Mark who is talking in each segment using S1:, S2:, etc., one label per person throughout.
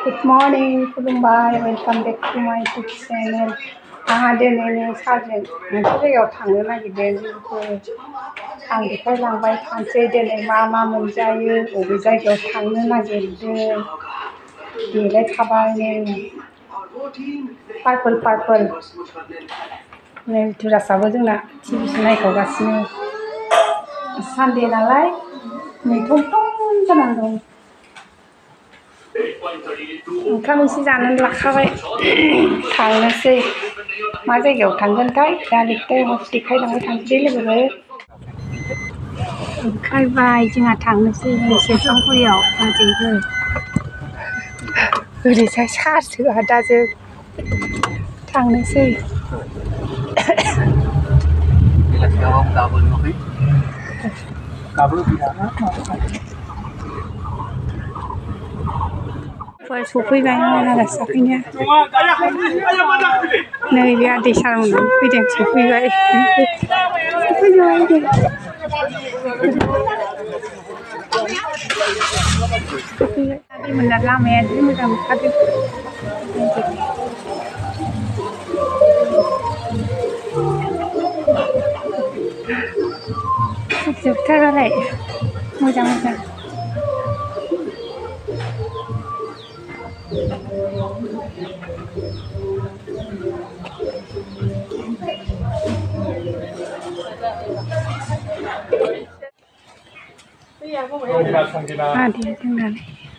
S1: Good morning, खुलुमबाय welcome back to माय YouTube channel. आंहा दिनैनि सारजों मोनसे जायगायाव थांनो नागिरदों लोगोफोर। आं देखायलांबाय थानोसै दिनै मा मा मोनजायो, बबे जायगायाव थांनो नागिरदों। देलायखाबाय नै पार्पल नै धुरासाबो जोंना टिभिसो नायखावगासिनो। सानदे नालाय नै थं जानानै दं। ओंखाम एसे जानानै लाखाबाय थांनोसै। मा जायगायाव थांगोनथाय दा देखायलांबाय थानोसै लोगोफोर। ओंखारबाय जोंहा थांनोसै सेरफांगुरियाव गासैबो। ओरैजाय सार्स दा जों थांनोसै। सफैबायमोन आरो सफैनाया नै बे आदै सारमोन फैदों सफैबाय। आदैमोना लामाया जि मोजां नुखादों। जोबथारालाय मोजां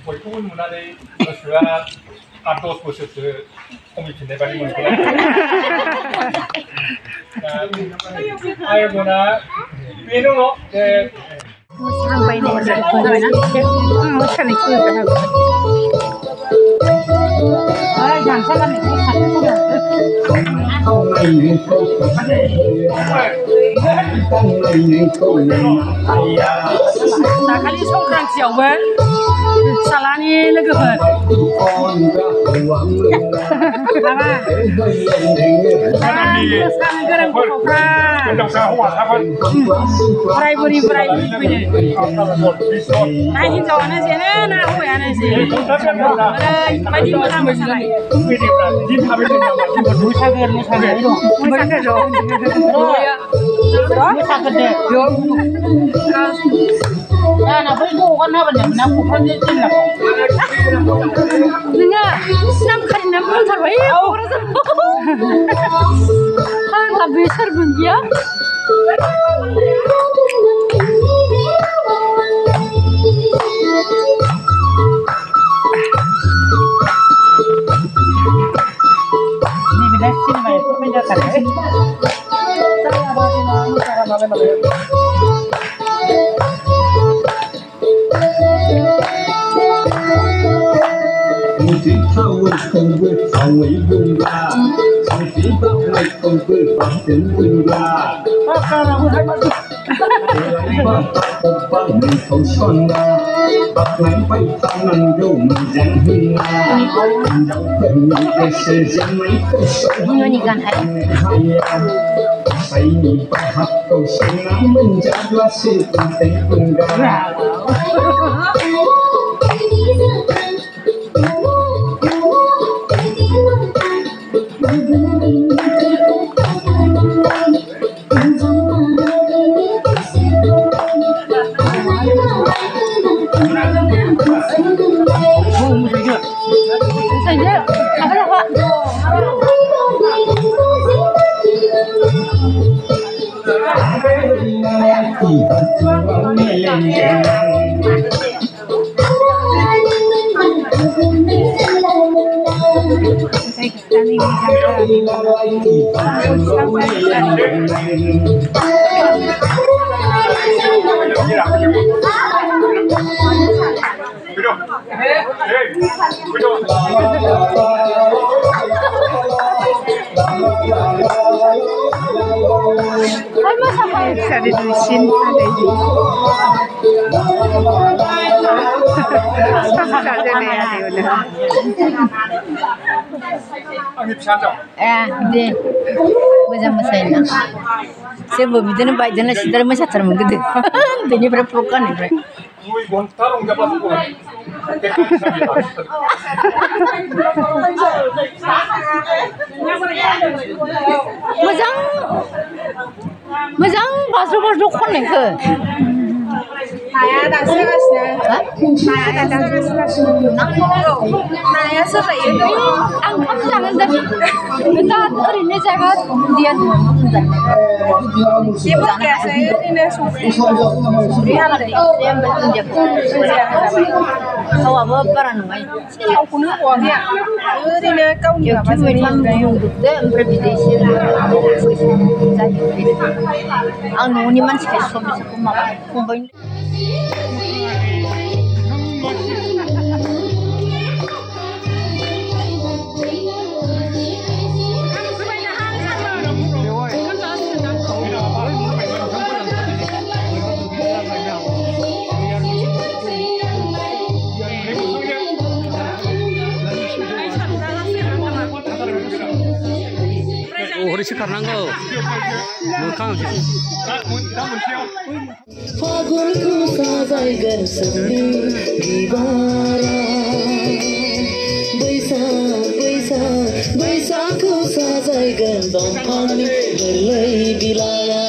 S2: बयखौबो नुनानै गोसोआ 8-10 बोसोरसो खमिफिननाय बायदि मोनबाय। आयमोना बेनोल' जे
S1: मोसाहांबाय मोसानायखौ
S3: दाखालि संक्रान्तियावबो फिसालानि लोगोफोर माबा मोसानो गोरों गथ'फ्रा बोराय बुरि फैदों। ना हिनजावानो जेनो ना हौवायानो जेनो ओरैबायदि मोजां मोसानाय। नोङो नाम खारिना बुंथारबाय आंहा बे सोरमोन बियो? नैबेलाय सिनेमा एक्टर जाथारो।
S4: Hãy
S1: cari dusin ada ini. Sama saja nih ada udah.
S5: दे मोजां मोसायोना जोंबो बिदिनो बायदोना सिदार मोसाथारमोन गोदो उन्दैनिफ्राय फ्रक गाननायनिफ्राय मोजां बाज्ल' खननायखौ
S3: नाया दासो जागासिनो नाया दासो जागासिनो नाया सोलायो
S5: आं ओंखाम जागोन दा ओरैनो जागा दुन्दिया
S3: जेबो गैयासै ओरैनो संख्रि हालदै
S5: थावाबो बारा नङा
S3: थावखौनो होबावाखै आं ओरैनो गावनि माबाजों
S5: रुदो ओमफ्राय बिदै एसे जायो आं न'नि मानसिखाय सम बिसोरखौ माबा फंबाय
S6: हरैसो खारनांगौ मोखां
S7: फागुनखौ साजायगोन सोमलि बिबारा बैसागखौ साजायगोन दंफांनि गोरलै बिलाइया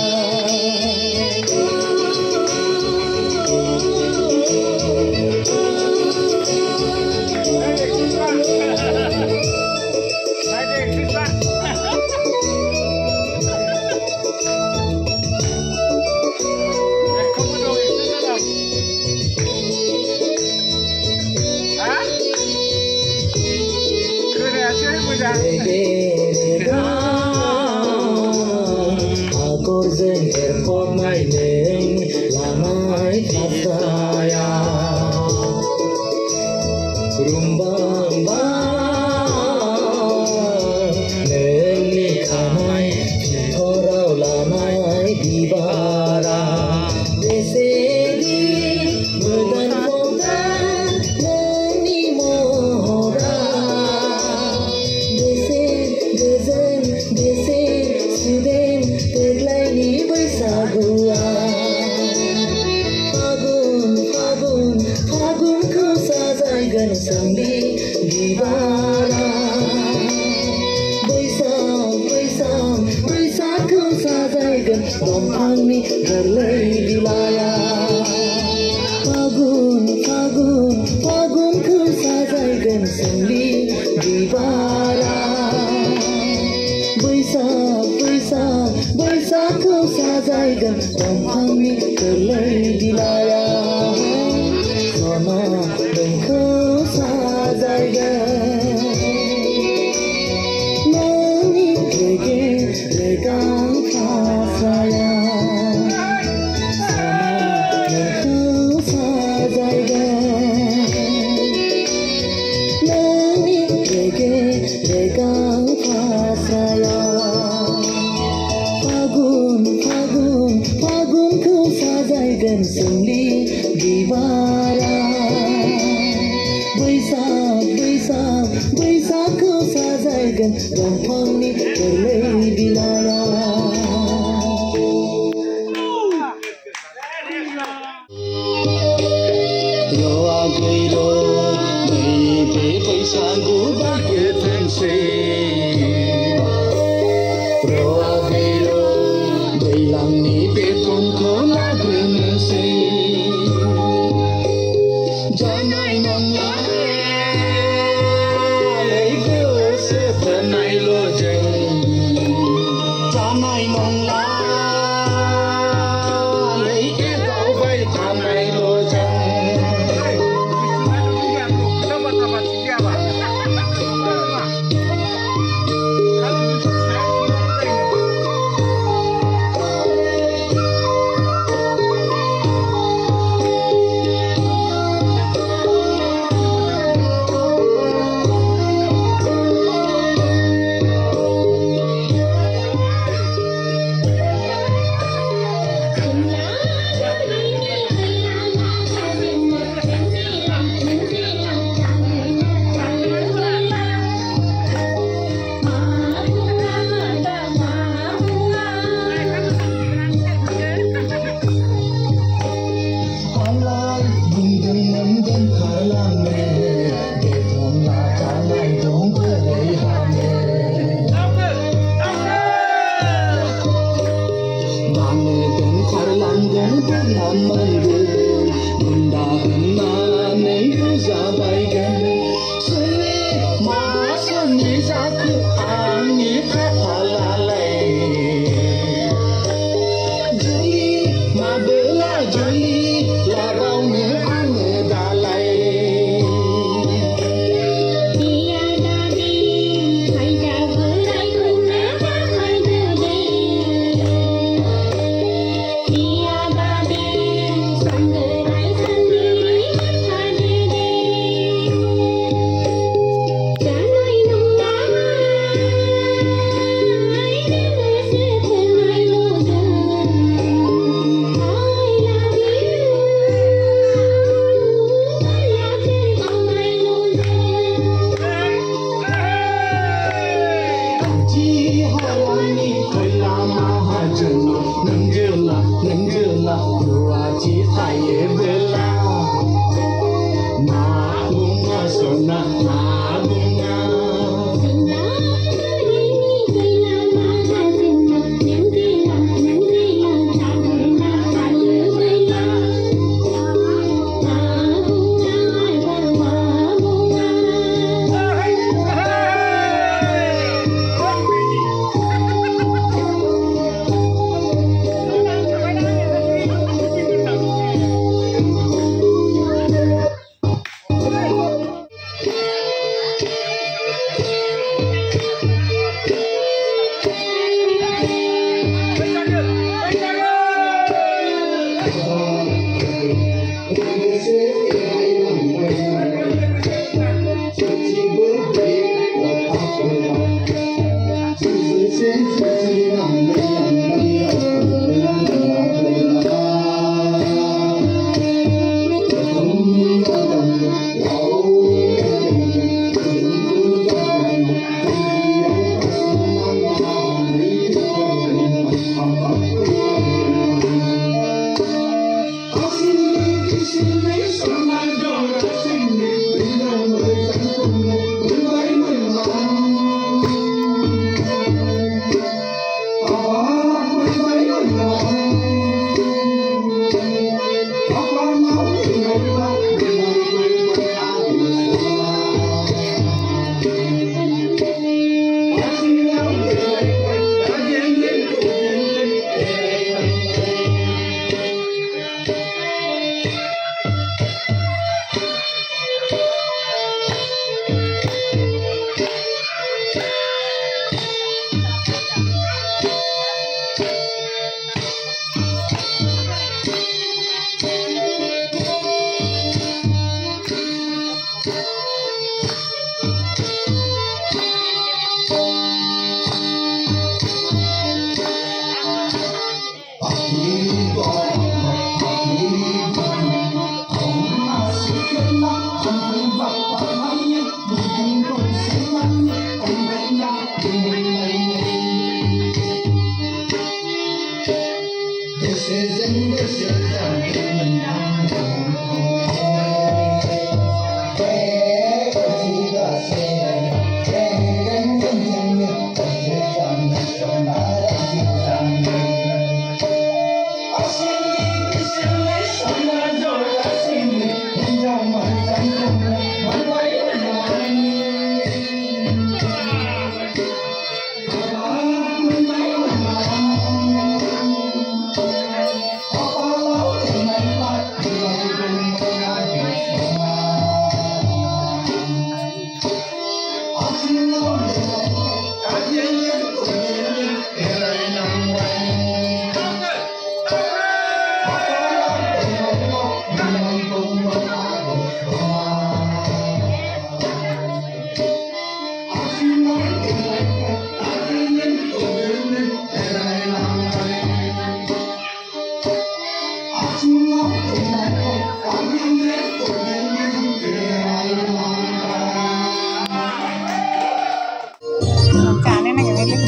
S7: आगरजों एरफबनाय नों लानाय फास्राया रुमबांबा नोंनि खानाय फिथराव लानाय बिबारा बेसेदि मोदान फबा नोंनि महरा बेसे सुदेम देग्लायनि बैसागुआ फागुनखौ साजायगोन सोमलि बिबारा बैसागखौ साजायगोन दंफांनि गोरलै बिलाइया फागुनखौ साजायगोन सोमलि बिबारा बैसागखौ साजायगोन दंफांनि गोरलै बिलाइया सना नोंखौ साजायगोन नोंनि रेगां फास्राया सना नोंखौ साजायगोन नोंनि रेगां फास्राया फागुनखौ साजायगोन सोमलि बिबारा बैसागखौ साजायगोन दंफांनि गोरलै बिलाइया आगैलो नैबे बैसागु बागेथोंसै आगैलो दैलांनि बेथनखौ लाग्रोनोसै जानाय नंलालै गोसो थोनायल' जों जानाय नंलालै एदावबाय थानायल' जों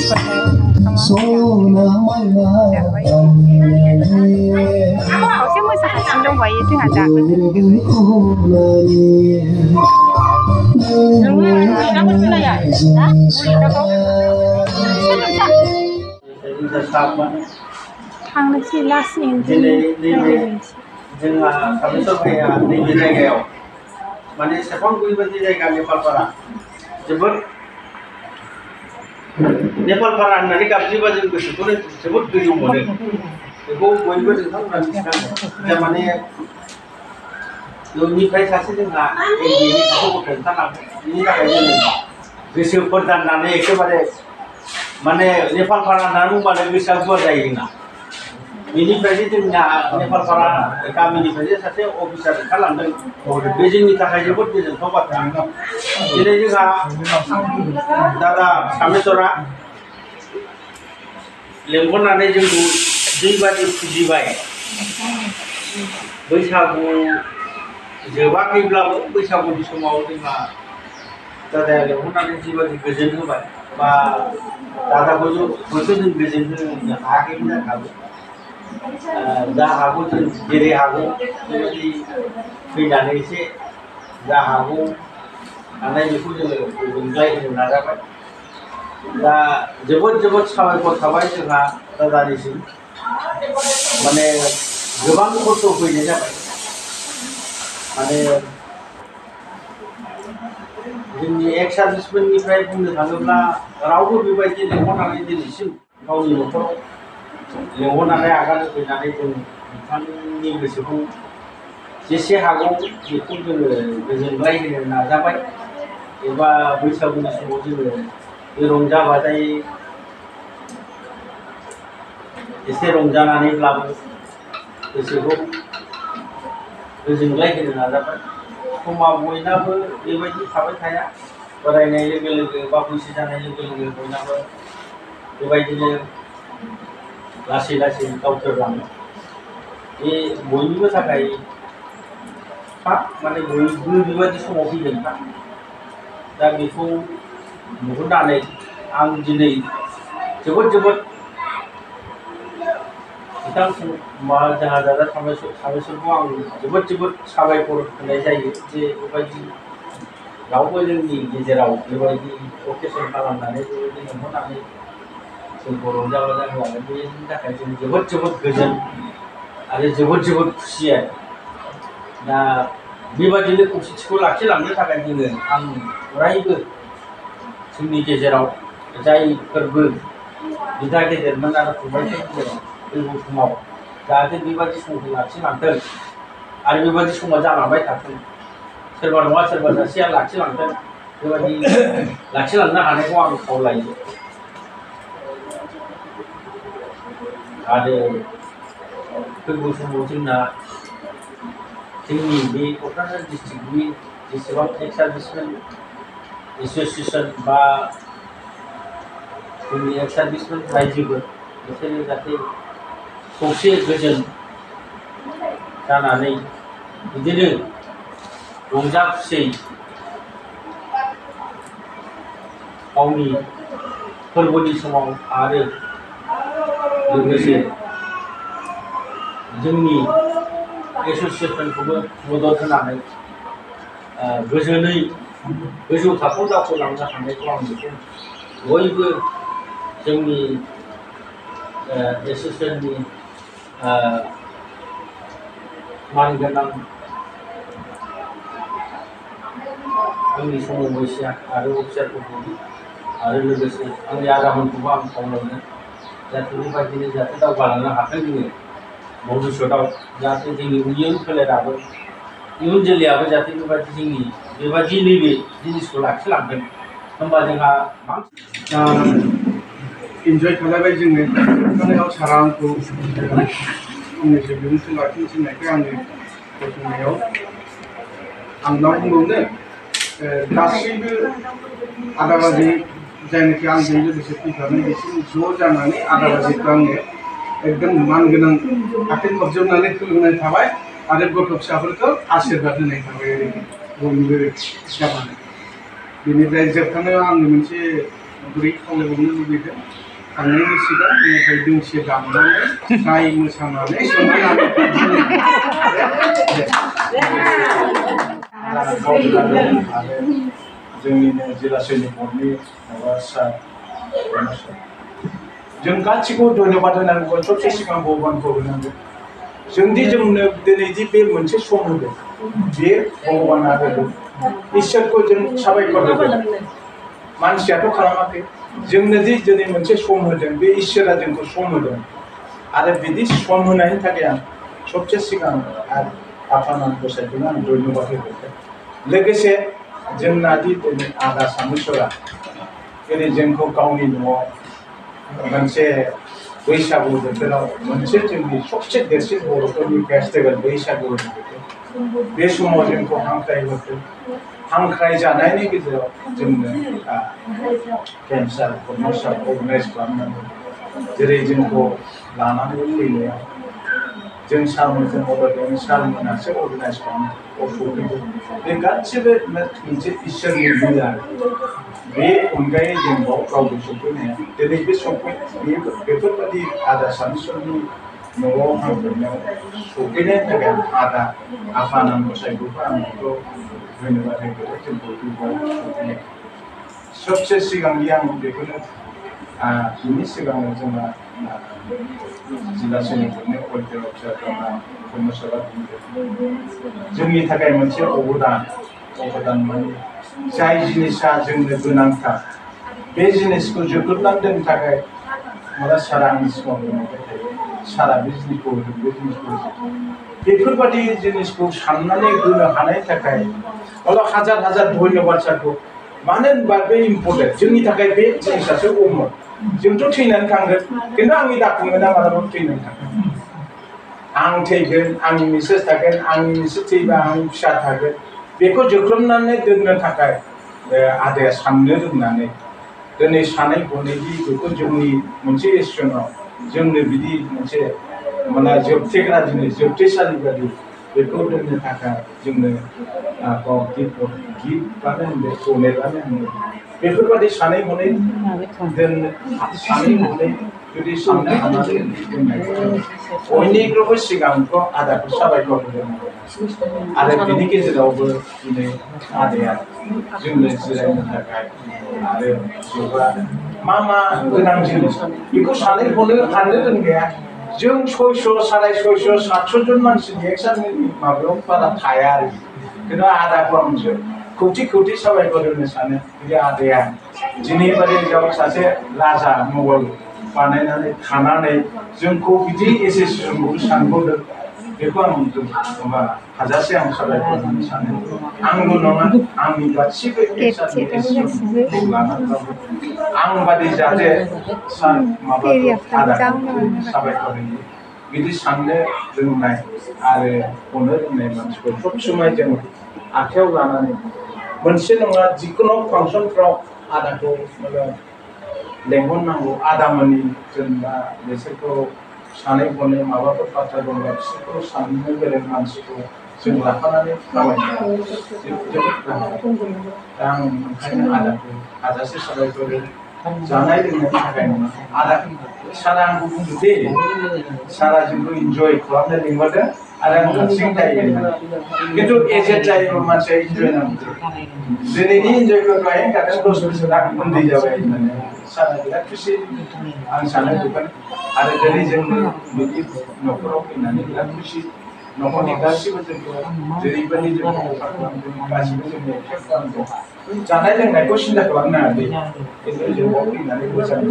S4: Sona Maya
S1: Saya mau sakit dong bayi itu ada. Thằng chỉ là xin
S8: जोंहा साबेन सरकाया नैबे जायगायाव माने सेरफांगुरि बायदि जायगा नेपालपारा जोबोद नेपालपारा होननानै गाबज्रिबा जों गोसोखौनो जोबोद गोजौ मोनो बेखौ बयबो नोंथांमोना मिथिनांगौ थारमाने इयुननिफ्राय सासे जोंहा एमबिनि सासे गथ' ओंखारलांगोन बिनि थाखाय जोङो गोसो फोरदाननानै एखेबारे माने नेपालपारा होननानै बुंबानो गोसोआ गुवार जायो जोंना बेनिफ्रायनो जोंना नेपालपारा गामिनिफ्रायनो सासे अफिसार ओंखारलांदों बे जोंनि थाखाय जोबोद गोजोनथाव बाथ्रा दिनै जोंहा दादा सामेसरा लेंहरनानै जोंखौ दैबादि फुजिबाय बैसागु जोबाखैब्लाबो बैसागुनि समाव जोंहा दादाया लेंहरनानै जिबादि गोजोन होबाय बा दादाखौ हयथ' जों गोजोन होनो हायाखैमोन जानो हागौ जा हागौ जों जेरै हागौ बेबायदि फैनानै एसे जा हागौ हानाय बेखौ जोङो गोजोनग्लाय होनो नाजाबाय दा जोबोद साबायखर थाबाय जोंहा दादानिसिम माने गोबां खस्थ' फैनाय जाबाय माने जोंनि एक्स सार्भिसमेननिफ्राय बुंनो थाङोब्ला रावबो बेबायदि लेंहरनानै दिनैसिम गावनि न'खराव लेंहरनानै आगान होफैनानै जों बिथांनि गोसोखौ जेसे हागौ बेखौ जोङो गोजोनग्लाय होनो नाजाबाय एबा बैसागुनि समाव जोङो बे रंजा बाजायै एसे रंजानानैब्लाबो गोसोखौ गोजोनग्लाय होनो नाजाबाय समा बयनाबो बेबायदि थाबाय थाया बोरायनाय लोगो लोगो बा बैसो जानाय लोगो लोगो बयनाबो बेबायदिनो लासै लासै दावथ्रोलाङो बे बयनिबो थाखाय माने बयबो बेबायदि समाव फैगोनखा दा बेखौ नुहुरनानै आं दिनै जोबोद बिथां जोंहा दादा सामेसरखौ आं जोबोद साबायखर होनाय जायो जे बेबायदि रावबो जोंनि गेजेराव बेबायदि अकेसन खालामनानै बेबायदि लेंहरनानै जोंखौ रंजा बाजा होलांगोन बेनि थाखाय जों जोबोद गोजोन आरो जोबोद खुसि आरो दा बेबादिनो खौसेथिखौ लाखिलांनो थाखाय जोङो आं अरायबो जोंनि गेजेराव जायफोरबो बिदा गेदेरमोन आरो फंबायफोरनि गेजेराव फैगौ समाव जाहाथे बेबादि समखौ लाखिलांथों आरो बेबादि समा जालांबाय थाथों सोरबा नङा सोरबा सासेया लाखिलांथों बेबादि लाखिलांनो हानायखौ आं खावलायो आरो फैगौ समाव जोंना जोंनि बे क'क्राझार डिस्ट्रिक्टनि जेसेबां एक्स सार्भिसमेन एस'सिएसन बा जोंनि एक्स सार्भिसमेन रायजोफोर बिसोरो जाहाथे खौसे गोजोन जानानै बिदिनो रंजा खुसियै गावनि फोरबोनि समाव आरो लोगोसे जोंनि एस'सिएसनखौबो मदद होनानै गोजोनै गोजौ थाखोआव दावखोलांनो हानायखौ आं बेखौ बयबो जोंनि एस'सिएसननि मानगोनां आंनि समाव बैसोआ आरो अफिसारफोरखौ आरो लोगोसे आंनि आदामोनखौबो आं खावलायो जाहाथे बेबायदिनो जाहाथे दावगालांनो हाथों जोङो भबिष्यतआव जाहाथे जोंनि इयुन फोलेराबो इयुन जोलैयाबो जाहाथे बेबायदि नैबे जिनिसखौ लाखिलांगोन होमबा जोंहा
S2: इन्जय खालामबाय जोङो थांनायाव सारा आंखौ फंनैसो बिबुंथि लाखिनो थिननायखाय आङो गसंनायाव आं मा बुंबावनो गासैबो आदाबाजि जायनाखि आंजों लोगोसे फैफानाय बिसोर ज' जानानै आदाबाजिखौ आङो एकदम मानगोनां आखाइ खबजबनानै खुलुमनाय थाबाय आरो गथ' फिसाफोरखौ आशीर्बाद होनाय थाबाय बयनिबो जानानै बेनिफ्राय जोबखांनायाव आङो मोनसे गुरै खावलायहरनो लुबैदों थांनायनि सिगां मेथाइ दोंसे दामनानै जाय मोसानानै
S9: जोंनिनो जिल्ला सैनिकनि माबा सार जों गासिखौबो धन्यबाद होनांगौ सबसे सिगां भगबानखौ होनांगौ जोंदि जोंनो दिनैदि बे मोनसे सम होदों बे भगबाना होदों इसोरखौ जों साबायखर होदों मानसियाथ' खालामाखै जोंनो दि दिनै मोनसे सम होदों बे इसोरा जोंखौ सम होदों आरो बिदि सम होनायनि थाखाय आं सबसे सिगां आफा गसाइखौनो आं धन्यबाद होदों लोगोसे जोंना दि दिनै आदा सामेश्वरा दिनै जोंखौ गावनि न'आव मोनसे बैसागु बोथोराव मोनसे जोंनि सबसे देरसिन बर'फोरनि फेस्टिभेल बैसागु बोथोर बे समाव जोंखौ हांख्रायजानायनि गेजेराव जोंनो केन्सार प्रम'सन अर्गानाइज खालामनांगौ जेरै जोंखौ लानानै फैनायाव जों सारमोनजों मदद सारमोनासो अर्गानाइज खालामो बे गासिबो मोनसे इसोरनि लीला बे अनगायै जों रावबो सफैनाया दिनै बे बेफोरबायदि आदा सामेश्वरनि न'आव हांख्रायनायाव सफैनायनि थाखाय आदा आफा गसाइखौबो आं बेखौ धन्यबाद होयो जोंखौ सफैनाय सबसे सिगांनि आं बेखौनो बिनि सिगांनो जोंना जिल्ला सैनिकफोरनि वेलफेयार अफिसार दंना कमिसनार जोंनि थाखाय मोनसे अबदान माने जाय जिनिसा जोंनो गोनांथार बे जिनिसखौ जोबोदनानै दोननो थाखाय माबा सारा आंनि सिगाङाव बुंबाय थायो सारा बे जिनिसखौ बे जिनिसखौ बेफोरबायदि जिनिसखौ साननानै होनो हानायनि थाखाय हाजार धन्यबाद सारखौ मानो होनबा बे इम्पर्टेन्ट जोंनि थाखाय बे जिनिसासो अमर जोंथ' थैनानै थांगोन खिन्थु आंनि दाखुमेन्टआ मालाबाबो थैनानै थांगोन आं थैगोन आंनि मिसेस थागोन आंनि मिसेस थैबा आंनि फिसा थागोन बेखौ जोख्लोबनानै दोननो थाखाय आदाया साननो रोंनानै दिनै सानै हनैदि बेखौ जोंनि मोनसे एसोनाव जोंनो बिदि मोनसे माने जोबथेग्रा जिनिस जोबथेसालि बादि बेखौ दोननो थाखाय जोंनो गिफ्टआनो होनदों डनेटआनो होनदों बेफोरबायदि सानै हनै दोननो सानै हनै जुदि साननो हानानै बयनिख्रुइबो सिगांथ' आदाखौ साबायखर होदों आरो बिनि गेजेरावबो दिनै आदाया जोंनो जिरायनो थाखाय आरो जौगा मा गोनां जिनिस बेखौ सानै हनो हानो रोंनाया जों 600 650 700 जन मानसिनि एक्जामनि माबायाव बारा थाया आरो खिन्थु आदाखौ आं खौथि साबायखर होनो सानो बिदि आदाया दिनै बादि गाव सासे राजा मगल बानायनानै थानानै जोंखौ बिदि एसोसिएसनखौ सानबोदों बेखौ आं माबा हाजासे आं साबायखर होनो सानो आंल' नङा आंनि गासिबो एसोसिएसनखौ लानानैबाबो आं बादि जाहाथे माबा आदाखौ साबायखर होयो बिदि साननो रोंनाय आरो हनो रोंनाय मानसिखौ सब समाय जों आखायाव लानानै मोनसे नङा जिखुनु फांसनफ्राव आदाखौ लेंहरनांगौ आदामोननि जेनेबा बिसोरखौ सानै हनै माबाफोर बाथ्रा दंबा बिसोरखौ साननो गोरों मानसिखौ जों लाफानानै खामायनायाव जोबोद गाहाम दा आं ओंखायनो आदाखौ हाजासे साबायखर जानाय लोंनायनि थाखाय नङा आदा सारा आंखौ बुंदो दे सारा जोंखौ इन्जय खालामनो लिंहरदों आरो आं हारसिं थायो खिन्थु एजेड जायोबा मानसिया इन्जय नांगौ दिनैनि इन्जयखौ दहाय होनखादों 10 बोसोर आं उन्दै जाबाय होननानै सारा बिराद खुसि आं सानो बेखौनो आरो दिनै जोंनो बिदि न'खराव फैनानै बिराद खुसि न'खरनि गासिबो जोंखौ जेरैबायदि जों अफार खालामदों गासिबो जोंनि एक्सेप्ट खालामदों जानाय लोंनायखौ सिन्था खालामनाङा दे खिन्थु जों फैनानै मोजाङै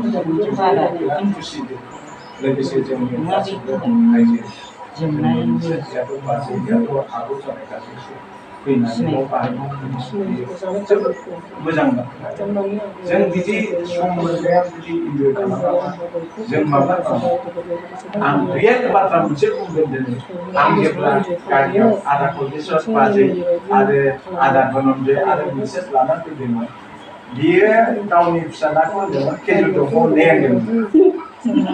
S9: बिराद खुसि लोगोसे जोंनि गासिबो रायजो जोंनियाथ' बाजैयाथ' आगु जानाय गासैबो फैनानै जोबोद मोजां बाथ्रा जों बिदि सम मोननाया बिदि इन्जय खालामाबा जों माब्ला आं रियेल बाथ्रा मोनसे बुंगोन दिनै आं जेब्ला गारियाव आदा कलेश्वर बाजै आरो आदा धनन्जय आरो मिसेस लाना फैदोंमोन बियो गावनि फिसालाखौ होनदोंमोन केजुद'खौ नेदोंमोन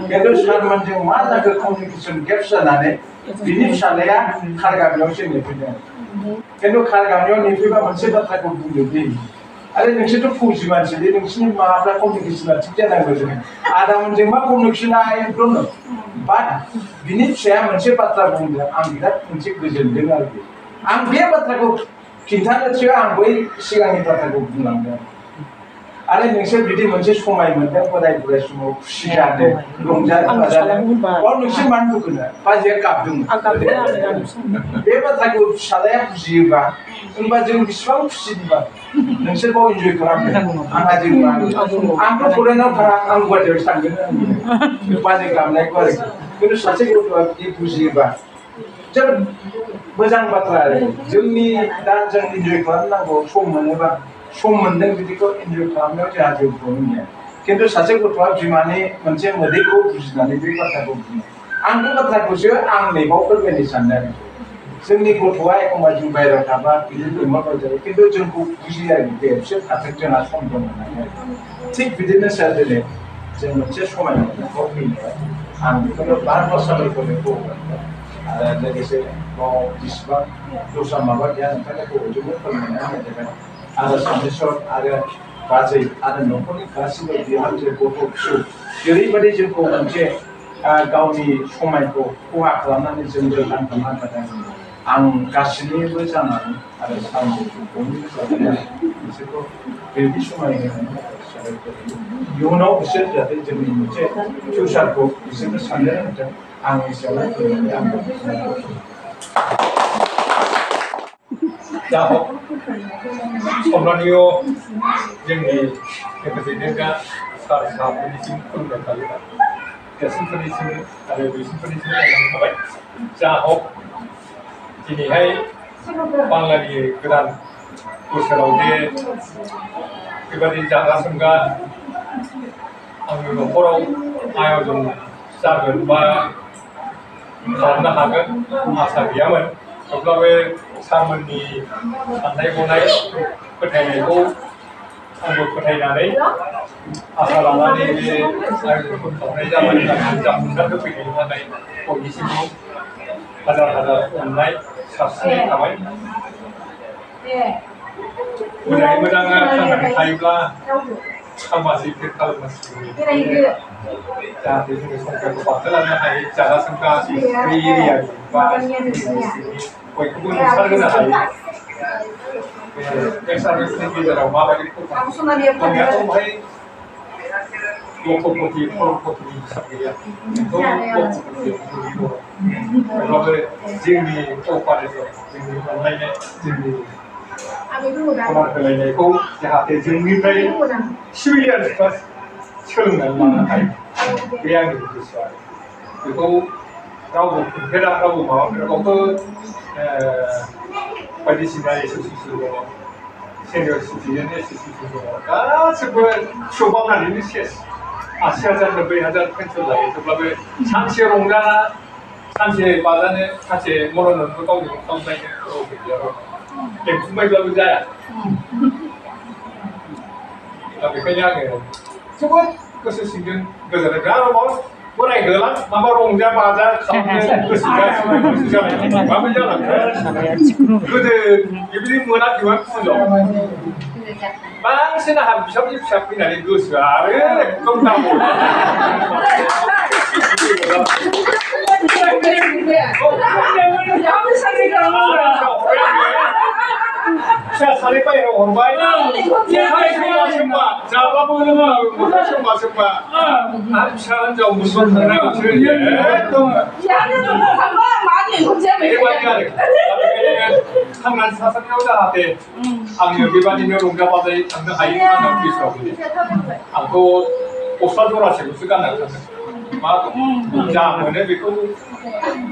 S9: खिन्थु सारमोनजों मा जाखो कमिउनिकेसन गेप्स जानानै बिनि फिसालाया खारगामियावसो नेफैदों खिन्थु खारगामियाव नेफैबा मोनसे बाथ्राखौ बुंदों दि आरो नोंसोरथ' फौजि मानसि नोंसोरनि माबाफ्रा कमिउनिकेसना थिग जानांगौ जोङो आदामोनजों मा कमिउनिकेसना एकदम बाट बिनि फिसाया मोनसे बाथ्रा बुंदों आं बिराद मोनसे गोजोनदों आरोखि आं बे बाथ्राखौ खिन्थानोसो आं बै सिगांनि बाथ्राखौ बुंलांदों आरो नोंसोर बिदि मोनसे समाय मोनदों बोराय बुराय समाव खुसि जादों रंजादों बाजादों नोंसोर मानो दुखुनो बाजैया गाबदोंमोन बे बाथ्राखौ फिसालाया बुजियोबा होनबा जों बेसेबां खुसिबा नोंसोर बाव इन्जय खालामदों आंहा जेनेबा आंथ' फरायनायाव थाङा आं गुवाहाटियावसो थांगोन बाजै गाबनायखौ आरोखि खिन्थु सासे गथ'आ बिदि बुजियोबा जोबोद मोजां बाथ्रा आरो जोंनि दा जों इन्जय खालामनांगौ सम मोनोबा सम मोनदों बिदिखौ इन्जय खालामनायाव जोंहा जेबो प्रब्लेम गैया खिन्थु सासे गथ'आ बिमानि मोनसे मोदैखौ बुजिनानै बे बाथ्राखौ बुङो आं बे बाथ्राखौसो आं नैबाव फोरमायनो सानदों आरो जोंनि गथ'आ एखमबा जों बायहेरायाव थाबा बिदिनो माबा जायो खिन्थु जोंखौ बुजियो आरो दे बिसोर थाथों जोंहा सम दं होननानै थिग बिदिनो सार दिनै जों मोनसे समायना न'खराव फैबाय आं बेखौनो बार बासायखौ आरो लोगोसे गाव जेसेबां दस्रा माबा गैया नोंथांनि बयजोंबो फोरमायना होनाय जाबाय आरो सामेश्वर आरो बाजै आरो न'खरनि गासिबो बिहामजो गथ' फिसौ जेरैबायदि जोंखौ मोनसे गावनि समायखौ खहा खालामनानै जों जोथोन खालामनो थाखाय आं गासिनिबो जानानै आरो सामखौ बिसोरखौ बेबायदि समाय इयुनाव बिसोर जाहाथे जोंनि मोनसे फिउचारखौ बिसोरनो साननो हाथों आंनि सायाव
S10: दा सम्मानीय जोंनि प्रेसिडेन्टआ सार साहाबनिसिम खुलुमनाय थाबाय देरसिनफोरनिसिम आरो दुइसिनफोरनिसिम थाबाय जा हक दिनैहाय बांलानि गोदान बोसोराव जे बेबायदि जागा सोंगा आंनि न'खराव आयजन जागोन बा खालामनो हागोन आसा गैयामोन थेवब्लाबो सारमोननि साननाय हनाय फोथायनायखौ आंबो फोथायनानै आसा लानानै बे आयजनखौ खालामनाय जाबाय जाफुंसार होफैनायनि थाखाय बयनिसिमबो हाजार हाजार अननाय साबसिनै थाबाय मोजाङै मोजां थांनानै थायोब्ला सामाजिक खालामनांसिगौ जाहाथे जोङो संसारखौ बारहोलांनो हायो जागा सोंगा बे एरियानि बा बयखौबो नुसारहोनो हायो बे एक्सारसाइसनि गेजेराव माबायदि दंनायाथ' बेवहाय लखपति खरपतिनि हिसाब गैया थेवब्लाबो जोंनि कपारेसन जोंनि अनलायनाय जोंनि खबर होलायनायखौ जाहाथे जोंनिफ्राय सिभिलियानफ्रा सोलोंनानै लानो हायो बे आंनि उद्देश्य आरो बेखौ रावबो खुंफेरा रावबो माबाफेरा बावथ' बायदिसिना एस'सियेसन दङ सेनियर सिटिजेन एस'सियेसन दङ गासिबो सौबाबनानैनो सेस 80,000 90,000 पेन्सन लायो थेवब्लाबो सानसे रंजाना सानसे बाजानो सानसे मन'रन्जनखौ गावनि खालामनायनो लेंथुमबायब्लाबो जाया दा बेखायनो आङो जोबोद गोसो सिंजों गोजोननाय आरो माबा बोराय होलां माबा रंजा बाजा खालामनो गोसो जानाय माबायदि जालांखो गोदो बेबायदि मोनाखैमोन फुजाव बांसिन आंहा बिसावनि फिसा फैनानै गोसोआ आरो एकदम दामो फिसा सानै बायह्रायाव हरबाय सोंबा जाब्लाबो लोङाबो सोंबा सोंबा आरो फिसा हिनजाव मोनबा थांनायावसो एकदम बेबायदि आरो थांनानै थासान्दियाव जाहाथे आङो बेबादिनो रंजा बाजायै थांनो हायो आंनाव गोसोआव आंथ' गस्ला जरासेल'सो गाननानै थांदों मा जा मोनो बेखौ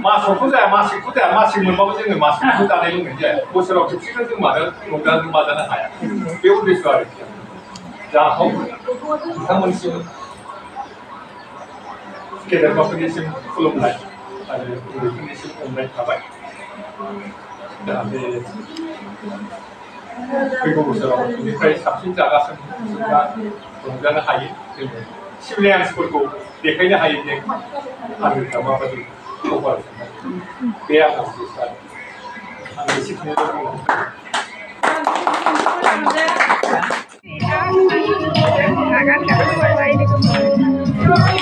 S10: मासावथ' जाया मासिकथ' जाया मासिक मोनबाबो जोङो मासिकखौ जानाय लोंनाय जाया बोसोराव खेबसेखौ जों मानो रंजानो बाजानो हाया बे उद्देश्य आरोखि जा हक बिथांमोनसिम गेदेरमाफोरनिसिम खुलुमनाय आरो उन्दैफोरनिसिम अननाय थाबाय जाहाथे फैगौ बोसोराव बेनिफ्राय साबसिन जागासिम रंजानो हायो जोङो सिभिलियान्सफोरखौ देखायनो हायो जे हारिफ्रा माबायदि कपारेसन बे आंनि उद्देश्य आं एसेखिनिखौ बुंनो
S1: Agak sesuai di
S10: Hãy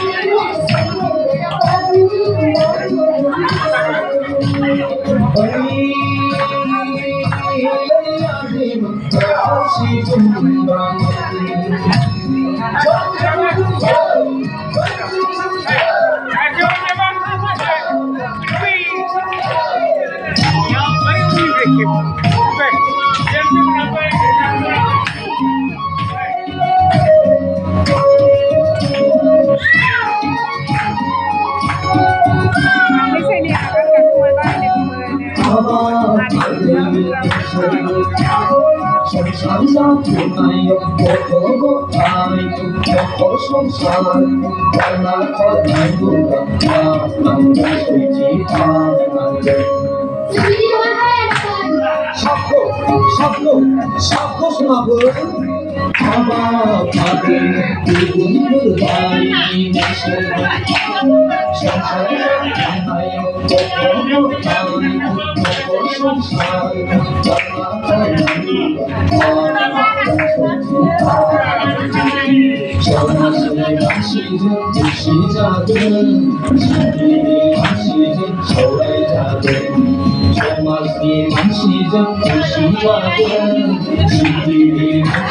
S10: subscribe cho kênh Ghiền Mì Gõ để không bỏ lỡ những video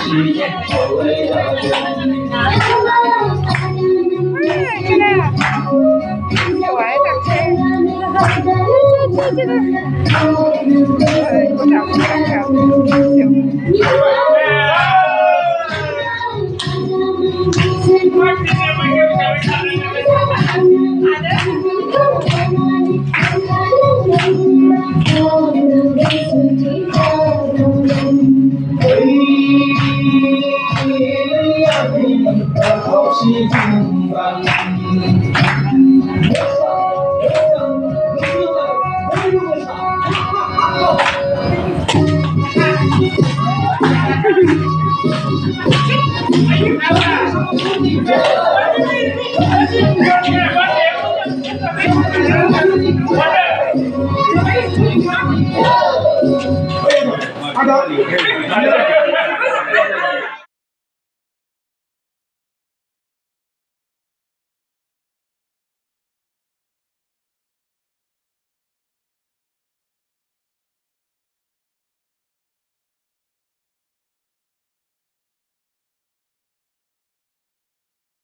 S10: hấp dẫn.